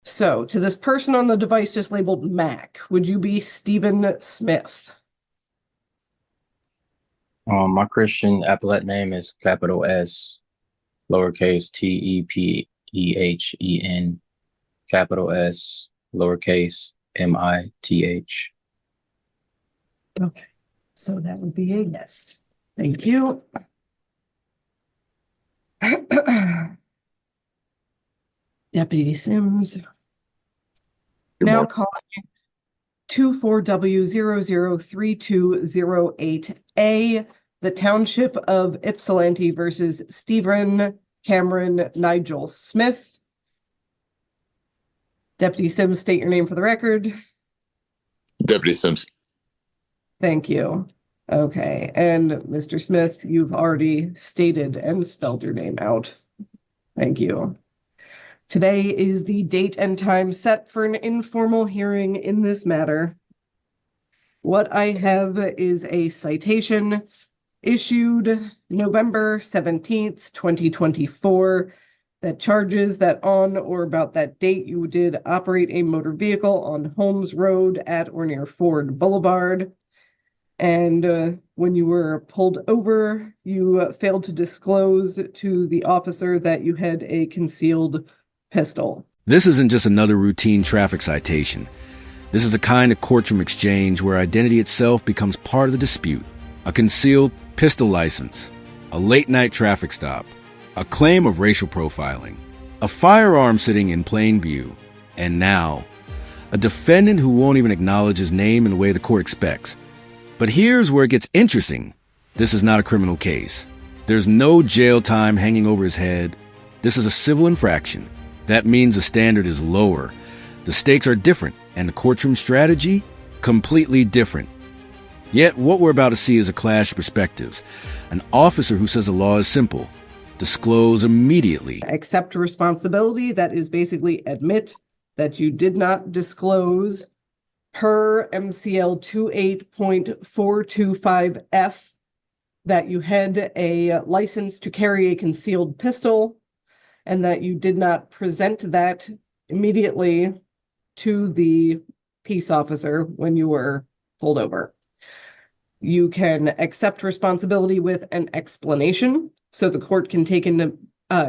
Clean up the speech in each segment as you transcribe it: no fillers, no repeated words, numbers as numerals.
So, to this person on the device just labeled Mac, would you be Stephen Smith? My Christian appellate name is capital S, lowercase Tepehen, capital S, lowercase Mith. Okay, so that would be a yes. Thank you. Deputy Sims. Now calling 24W003208A, the Township of Ypsilanti versus Stephen Cameron Nigel Smith. Deputy Sims, state your name for the record. Deputy Sims. Thank you. Okay, and Mr. Smith, you've already stated and spelled your name out. Thank you. Today is the date and time set for an informal hearing in this matter. What I have is a citation issued November 17th, 2024, that charges that on or about that date you did operate a motor vehicle on Holmes Road at or near Ford Boulevard. And when you were pulled over, you failed to disclose to the officer that you had a concealed pistol. This isn't just another routine traffic citation. This is a kind of courtroom exchange where identity itself becomes part of the dispute. A concealed pistol license, a late-night traffic stop, a claim of racial profiling, a firearm sitting in plain view, and now, a defendant who won't even acknowledge his name in the way the court expects. But here's where it gets interesting. This is not a criminal case. There's no jail time hanging over his head. This is a civil infraction. That means the standard is lower. The stakes are different, and the courtroom strategy, completely different. Yet what we're about to see is a clash of perspectives. An officer who says the law is simple. Disclose immediately. Accept responsibility, that is basically admit that you did not disclose per MCL 28.425F that you had a license to carry a concealed pistol and that you did not present that immediately to the peace officer when you were pulled over. You can accept responsibility with an explanation so the court can take into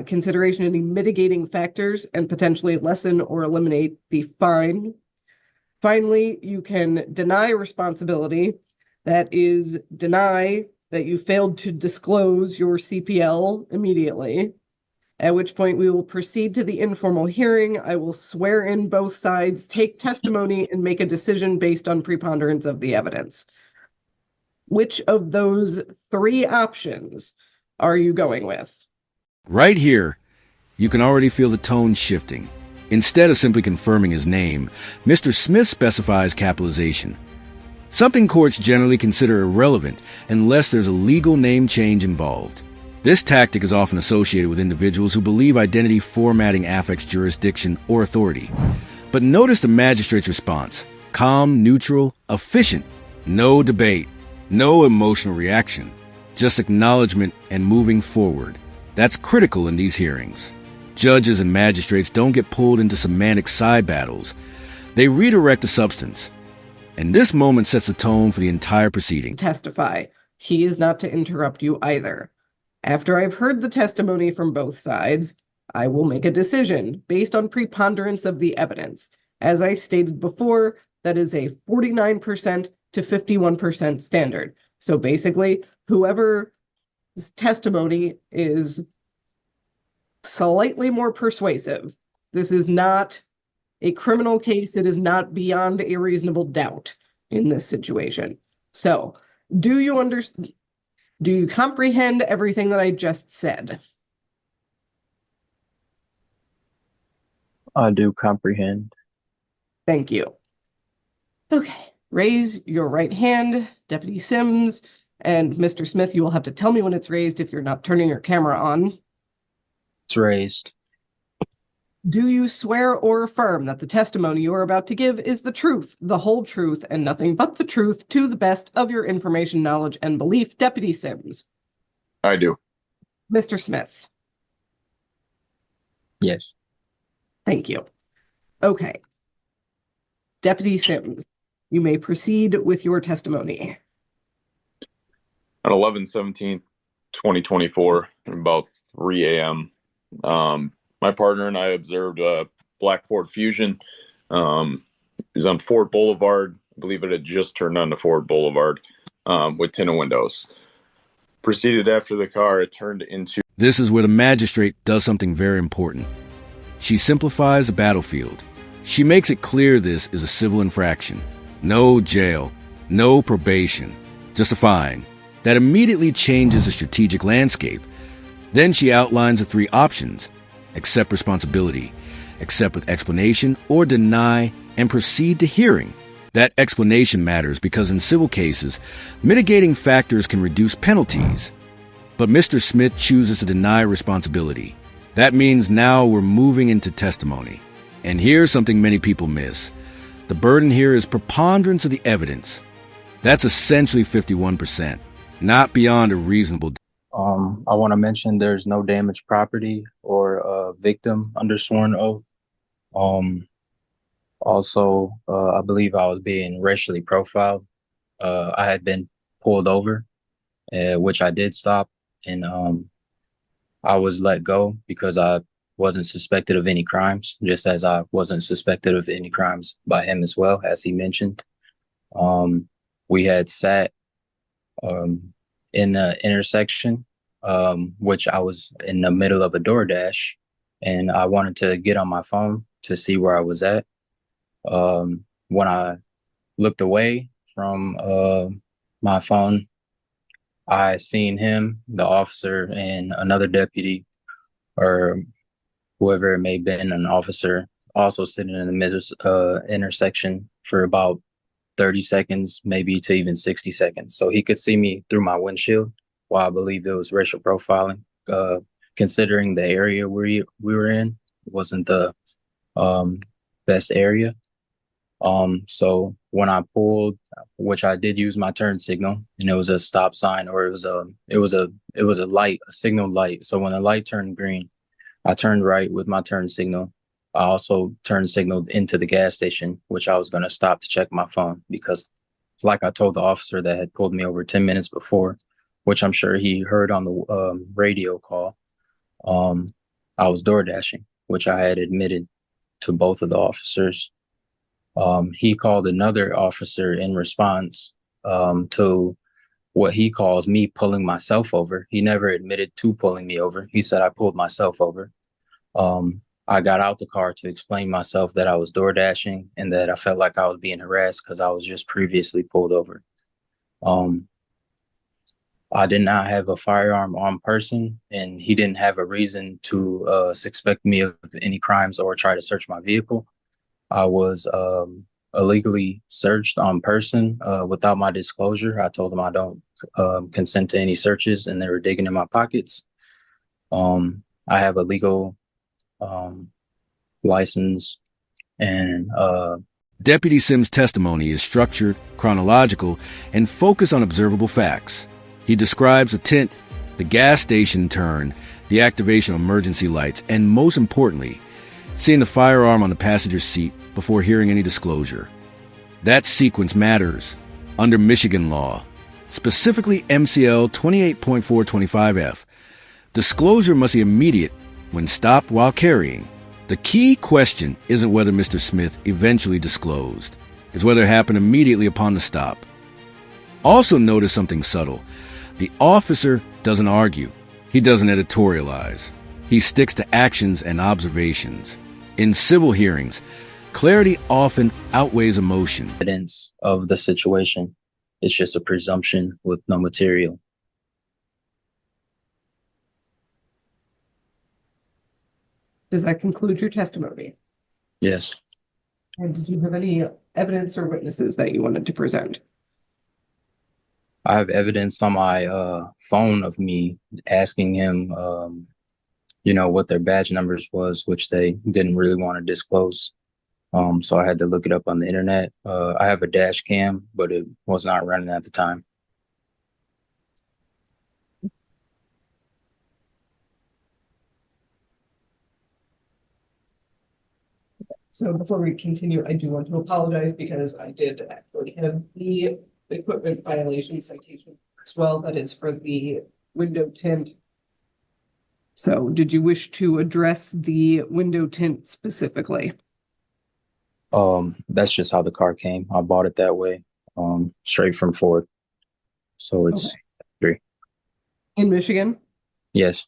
consideration any mitigating factors and potentially lessen or eliminate the fine. Finally, you can deny responsibility, that is, deny that you failed to disclose your CPL immediately, at which point we will proceed to the informal hearing. I will swear in both sides, take testimony, and make a decision based on preponderance of the evidence. Which of those three options are you going with? Right here, you can already feel the tone shifting. Instead of simply confirming his name, Mr. Smith specifies capitalization. Something courts generally consider irrelevant unless there's a legal name change involved. This tactic is often associated with individuals who believe identity formatting affects jurisdiction or authority. But notice the magistrate's response. Calm, neutral, efficient. No debate. No emotional reaction. Just acknowledgement and moving forward. That's critical in these hearings. Judges and magistrates don't get pulled into semantic side battles. They redirect the substance. And this moment sets the tone for the entire proceeding. Testify. He is not to interrupt you either. After I've heard the testimony from both sides, I will make a decision based on preponderance of the evidence. As I stated before, that is a 49% to 51% standard. So basically, whoever's testimony is slightly more persuasive. This is not a criminal case. It is not beyond a reasonable doubt in this situation. So, do you understand? Do you comprehend everything that I just said? I do comprehend. Thank you. Okay, raise your right hand, Deputy Sims, and Mr. Smith, you will have to tell me when it's raised if you're not turning your camera on. It's raised. Do you swear or affirm that the testimony you are about to give is the truth, the whole truth, and nothing but the truth to the best of your information, knowledge, and belief, Deputy Sims? I do. Mr. Smith? Yes. Thank you. Okay. Deputy Sims, you may proceed with your testimony. On 11/17/2024, about 3 a.m., my partner and I observed a black Ford Fusion. It was on Ford Boulevard. I believe it had just turned onto Ford Boulevard, with tinted windows. Proceeded after the car. It turned into. This is where the magistrate does something very important. She simplifies the battlefield. She makes it clear this is a civil infraction. No jail, no probation, just a fine. That immediately changes the strategic landscape. Then she outlines the three options: accept responsibility, accept with explanation, or deny and proceed to hearing. That explanation matters because in civil cases, mitigating factors can reduce penalties. But Mr. Smith chooses to deny responsibility. That means now we're moving into testimony. And here's something many people miss. The burden here is preponderance of the evidence. That's essentially 51%, not beyond a reasonable. I want to mention there's no damaged property or victim under sworn oath. Also, I believe I was being racially profiled. I had been pulled over, which I did stop, and I was let go because I wasn't suspected of any crimes, just as I wasn't suspected of any crimes by him as well, as he mentioned. We had sat in the intersection, which I was in the middle of a DoorDash, and I wanted to get on my phone to see where I was at. When I looked away from my phone, I seen him, the officer, and another deputy, or whoever it may have been, an officer, also sitting in the middle intersection for about 30 seconds, maybe to even 60 seconds. So he could see me through my windshield. While I believe it was racial profiling, considering the area we were in, it wasn't the best area. So when I pulled, which I did use my turn signal, and it was a stop sign, or it was a light, a signal light. So when the light turned green, I turned right with my turn signal. I also turned signaled into the gas station, which I was going to stop to check my phone because, like I told the officer that had pulled me over 10 minutes before, which I'm sure he heard on the radio call, I was door dashing, which I had admitted to both of the officers. He called another officer in response to what he calls me pulling myself over. He never admitted to pulling me over. He said I pulled myself over. I got out the car to explain myself that I was door dashing and that I felt like I was being harassed because I was just previously pulled over. I did not have a firearm on person, and he didn't have a reason to suspect me of any crimes or try to search my vehicle. I was illegally searched on person without my disclosure. I told them I don't consent to any searches, and they were digging in my pockets. I have a legal license, and Deputy Sims' testimony is structured, chronological, and focused on observable facts. He describes a tint, the gas station turn, the activation of emergency lights, and most importantly, seeing the firearm on the passenger seat before hearing any disclosure. That sequence matters under Michigan law, specifically MCL 28.425F. Disclosure must be immediate when stopped while carrying. The key question isn't whether Mr. Smith eventually disclosed. It's whether it happened immediately upon the stop. Also notice something subtle. The officer doesn't argue. He doesn't editorialize. He sticks to actions and observations. In civil hearings, clarity often outweighs emotion. Evidence of the situation. It's just a presumption with no material. Does that conclude your testimony? Yes. And did you have any evidence or witnesses that you wanted to present? I have evidence on my phone of me asking him, what their badge numbers was, which they didn't really want to disclose. So I had to look it up on the internet. I have a dash cam, but it was not running at the time. So before we continue, I do want to apologize because I did actually have the equipment violation citation as well. That is for the window tint. So did you wish to address the window tint specifically? That's just how the car came. I bought it that way, straight from Ford. So it's three. In Michigan? Yes.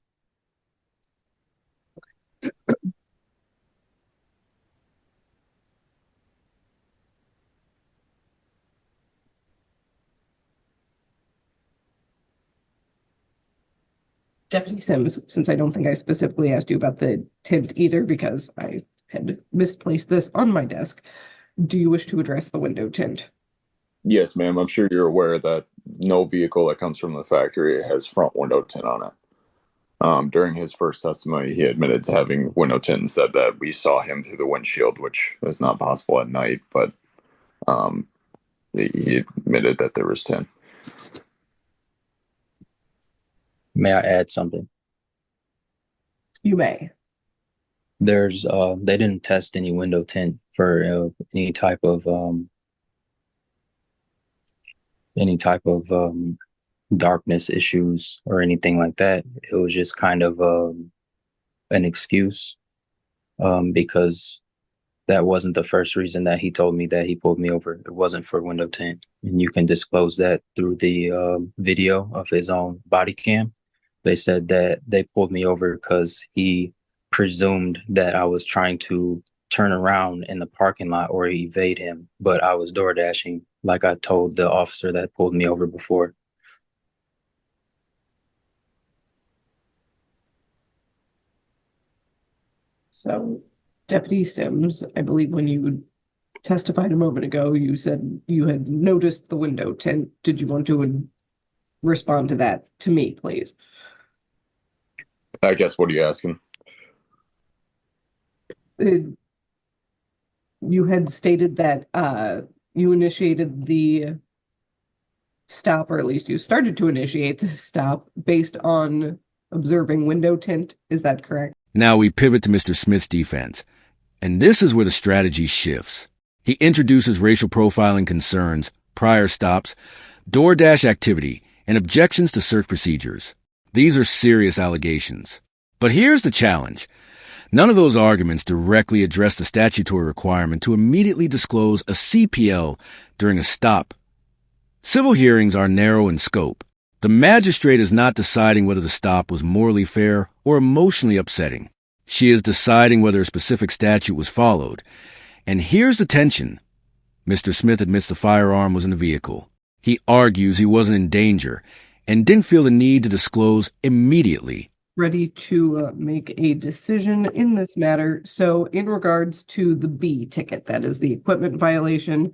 Deputy Sims, since I don't think I specifically asked you about the tint either because I had misplaced this on my desk, do you wish to address the window tint? Yes, ma'am. I'm sure you're aware that no vehicle that comes from the factory has front window tint on it. During his first testimony, he admitted to having window tint and said that we saw him through the windshield, which is not possible at night, but he admitted that there was tint. May I add something? You may. There's they didn't test any window tint for any type of darkness issues or anything like that. It was just kind of an excuse because that wasn't the first reason that he told me that he pulled me over. It wasn't for window tint, and you can disclose that through the video of his own body cam. They said that they pulled me over because he presumed that I was trying to turn around in the parking lot or evade him, but I was door dashing like I told the officer that pulled me over before. So, Deputy Sims, I believe when you testified a moment ago, you said you had noticed the window tint. Did you want to respond to that to me, please? I guess, what are you asking? You had stated that you initiated the stop, or at least you started to initiate the stop based on observing window tint. Is that correct? Now we pivot to Mr. Smith's defense. And this is where the strategy shifts. He introduces racial profiling concerns, prior stops, DoorDash activity, and objections to search procedures. These are serious allegations. But here's the challenge. None of those arguments directly address the statutory requirement to immediately disclose a CPL during a stop. Civil hearings are narrow in scope. The magistrate is not deciding whether the stop was morally fair or emotionally upsetting. She is deciding whether a specific statute was followed. And here's the tension. Mr. Smith admits the firearm was in the vehicle. He argues he wasn't in danger and didn't feel the need to disclose immediately. Ready to make a decision in this matter. So in regards to the B ticket, that is the equipment violation,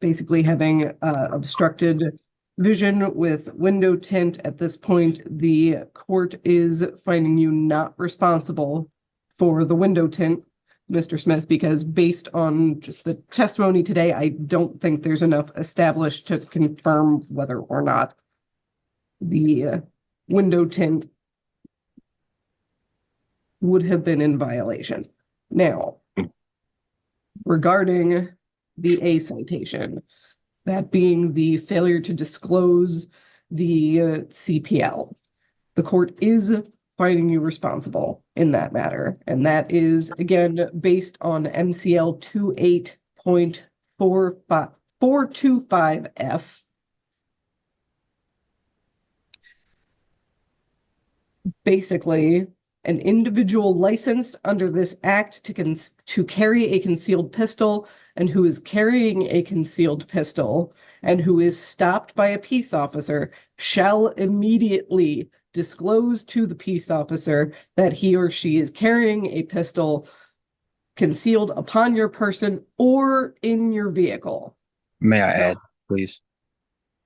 basically having obstructed vision with window tint. At this point, the court is finding you not responsible for the window tint, Mr. Smith, because based on just the testimony today, I don't think there's enough established to confirm whether or not the window tint would have been in violation. Now, regarding the A citation, that being the failure to disclose the CPL, the court is finding you responsible in that matter. And that is, again, based on MCL 28.425F. Basically, an individual licensed under this act to carry a concealed pistol and who is carrying a concealed pistol and who is stopped by a peace officer shall immediately disclose to the peace officer that he or she is carrying a pistol concealed upon your person or in your vehicle. May I add, please?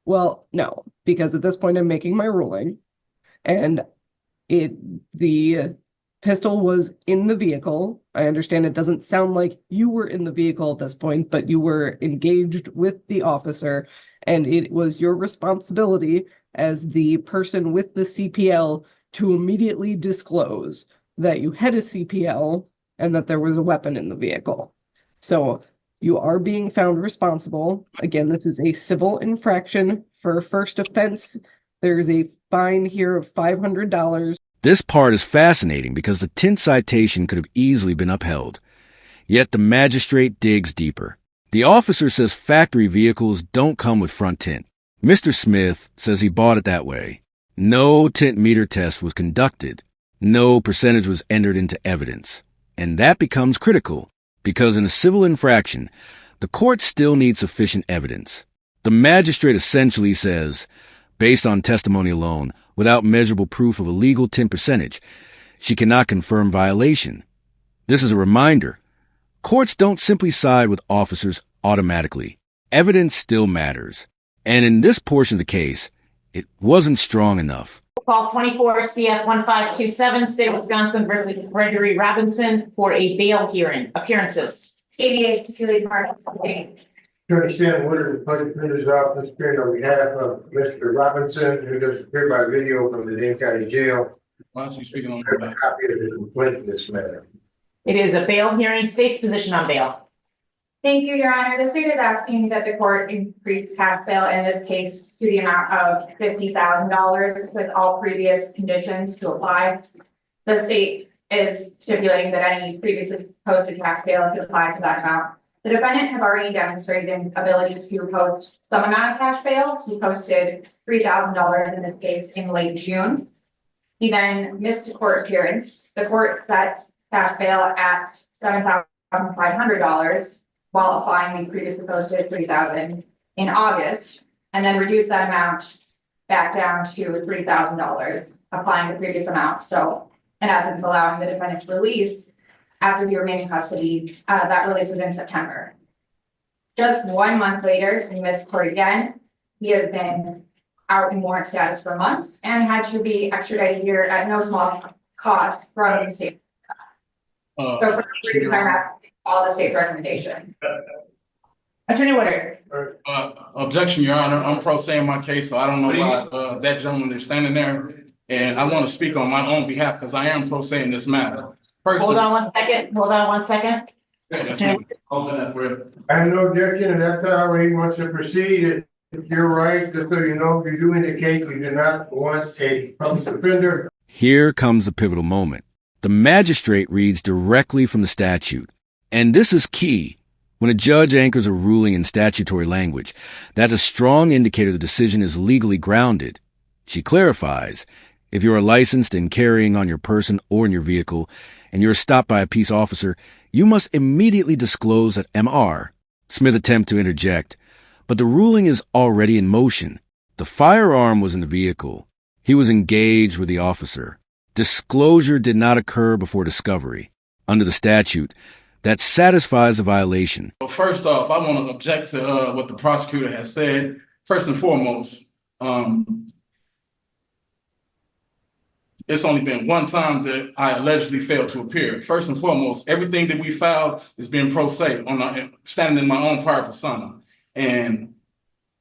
Well, no, because at this point I'm making my ruling, and the pistol was in the vehicle. I understand it doesn't sound like you were in the vehicle at this point, but you were engaged with the officer, and it was your responsibility as the person with the CPL to immediately disclose that you had a CPL and that there was a weapon in the vehicle. So you are being found responsible. Again, this is a civil infraction. For first offense, there's a fine here of $500. This part is fascinating because the tint citation could have easily been upheld. Yet the magistrate digs deeper. The officer says factory vehicles don't come with front tint. Mr. Smith says he bought it that way. No tint meter test was conducted. No percentage was entered into evidence. And that becomes critical, because in a civil infraction, the court still needs sufficient evidence. The magistrate essentially says, based on testimony alone, without measurable proof of a legal tint percentage, she cannot confirm violation. This is a reminder. Courts don't simply side with officers automatically. Evidence still matters. And in this portion of the case, it wasn't strong enough. Call 24 CF 1527, State of Wisconsin versus Gregory Robinson for a bail hearing. Appearances. ABA Cecilia Martin. To understand what the public defender's office appearing on behalf of Mr. Robinson, who does appear by video from the Dane County Jail. Why don't you speak on A copy of the complaint in this matter. It is a bail hearing. State's position on bail. Thank you, Your Honor. The state is asking that the court increase cash bail in this case to the amount of $50,000 with all previous conditions to apply. The state is stipulating that any previously posted cash bail could apply to that amount. The defendant has already demonstrated an ability to post some amount of cash bail. He posted $3,000 in this case in late June. He then missed a court appearance. The court set cash bail at $7,500 while applying the previously posted $3,000 in August, and then reduced that amount back down to $3,000, applying the previous amount. So in essence, allowing the defendant's release after he remained in custody. That release was in September. Just 1 month later, he missed court again. He has been out in warrant status for months and had to be extradited here at no small cost from the state. So for this reason, I'm asking all the state's recommendation. Attorney Woodard. Objection, Your Honor. I'm pro se in my case, so I don't know why that gentleman is standing there. And I want to speak on my own behalf because I am pro se in this matter. Hold on 1 second. Hold on 1 second. Yes, ma'am. Open that for you. I have no objection, and that's how he wants to proceed. If you're right, just so you know, you do indicate you do not want a public defender. Here comes the pivotal moment. The magistrate reads directly from the statute. And this is key. When a judge anchors a ruling in statutory language, that's a strong indicator the decision is legally grounded. She clarifies, if you are licensed in carrying on your person or in your vehicle, and you're stopped by a peace officer, you must immediately disclose that MR. Smith attempted to interject, but the ruling is already in motion. The firearm was in the vehicle. He was engaged with the officer. Disclosure did not occur before discovery. Under the statute, that satisfies the violation. Well, first off, I want to object to what the prosecutor has said. First and foremost, it's only been one time that I allegedly failed to appear. First and foremost, everything that we filed is being pro se, standing in my own prior persona. And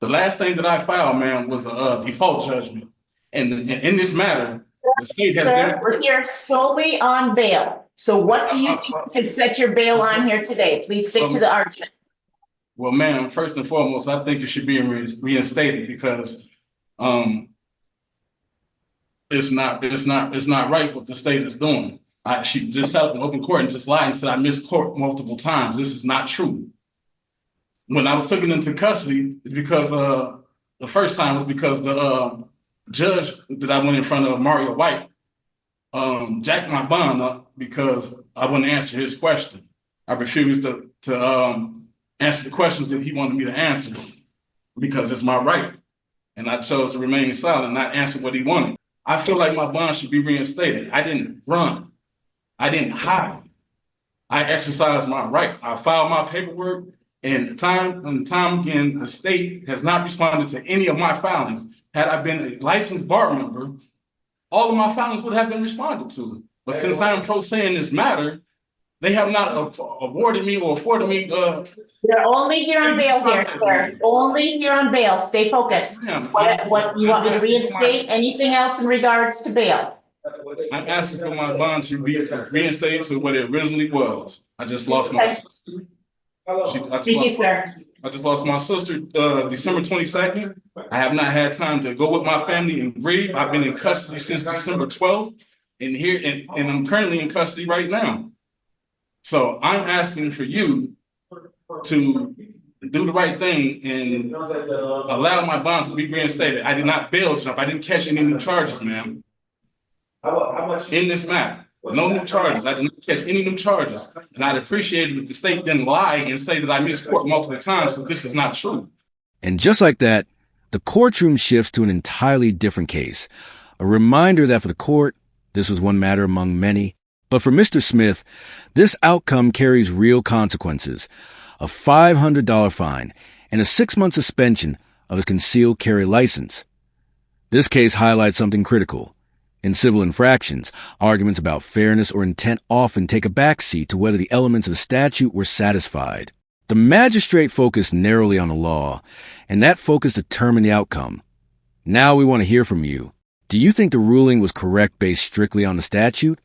the last thing that I filed, man, was a default judgment. And in this matter, the state has Sir, we're here solely on bail. So what do you think to set your bail on here today? Please stick to the argument. Well, ma'am, first and foremost, I think it should be reinstated because it's not right what the state is doing. She just sat up in open court and just lied and said I missed court multiple times. This is not true. When I was taken into custody, it's because the first time was because the judge that I went in front of, Mario White, jacked my bond up because I wouldn't answer his question. I refused to answer the questions that he wanted me to answer because it's my right. And I chose to remain silent and not answer what he wanted. I feel like my bond should be reinstated. I didn't run. I didn't hide. I exercised my right. I filed my paperwork, and time and time again, the state has not responded to any of my filings. Had I been a licensed bar member, all of my filings would have been responded to. But since I am pro se in this matter, they have not awarded me or afforded me. You're only here on bail here, sir. Only here on bail. Stay focused. What you want me to reinstate? Anything else in regards to bail? I'm asking for my bond to be reinstated to what it originally was. I just lost my sister. Speak, sir. I just lost my sister December 22nd. I have not had time to go with my family and grieve. I've been in custody since December 12th, and I'm currently in custody right now. So I'm asking for you to do the right thing and allow my bond to be reinstated. I did not bail jump. I didn't catch any new charges, ma'am. How much in this matter? No new charges. I did not catch any new charges. And I'd appreciate it if the state didn't lie and say that I missed court multiple times, because this is not true. And just like that, the courtroom shifts to an entirely different case. A reminder that for the court, this was one matter among many. But for Mr. Smith, this outcome carries real consequences. A $500 fine and a 6-month suspension of his concealed carry license. This case highlights something critical. In civil infractions, arguments about fairness or intent often take a backseat to whether the elements of the statute were satisfied. The magistrate focused narrowly on the law, and that focus determined the outcome. Now we want to hear from you. Do you think the ruling was correct based strictly on the statute?